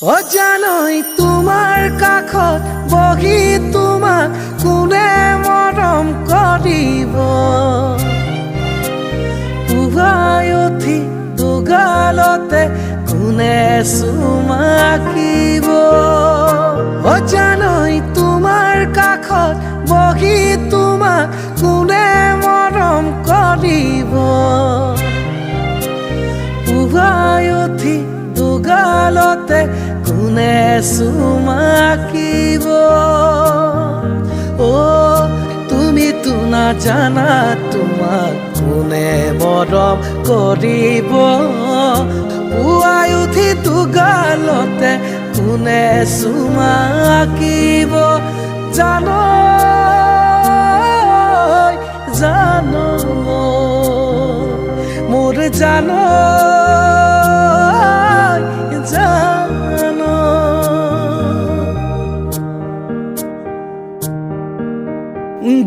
অজানই তোমাৰ কাষত বহি তোমাক কোনে মৰম কৰিব পুৱাই উঠি দুগালতে কোনে চুমাকিব অজানই তোমাৰ কাষত বহি তোমাক কোনে মৰম কৰিব পুৱাই উঠি দুগালতে কোনে চুমাকিব তুমিতো নাজানা তোমাক কোনে মৰম কৰিব পুৱাই উঠি দুগালতে কোনে চুমাকিব জানো জানো মোৰ জানো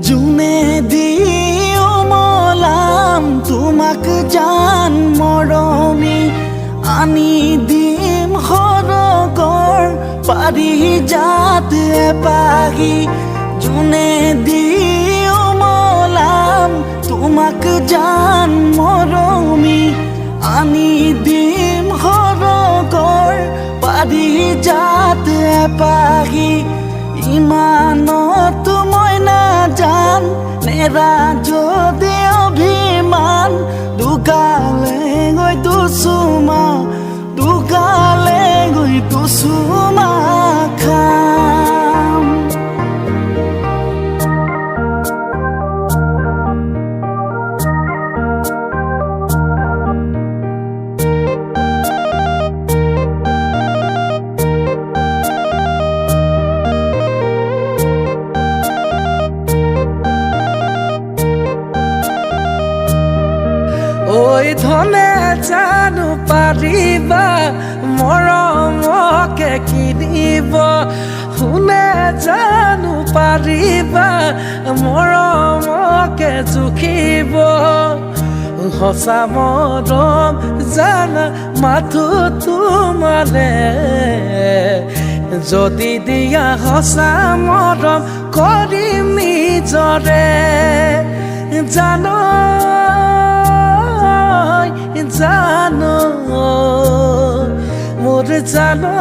জুনে দিও মলাম তোমাক জান মৰমি আনি দিম সৰগৰ পাৰি জাত পাহি জুনে দিও মলাম তোমাক জান মৰমি আনি দিম সৰগৰ পাৰি জাত পাহি ইমানত মই নাজান নেৰা যদি অভিমান দুগালে গৈ দুচুমা দুগালে গৈ দুচুমা খাম ঐ ধনে জানো পাৰিবা মৰমকে কিনিব শুনে জানো পাৰিবা মৰমকে জুখিব সঁচা মৰম জানা মাথো তোমাৰে যদি দিয়া সঁচা মৰম কৰিম নিজৰে জানো জানো মোৰ জানো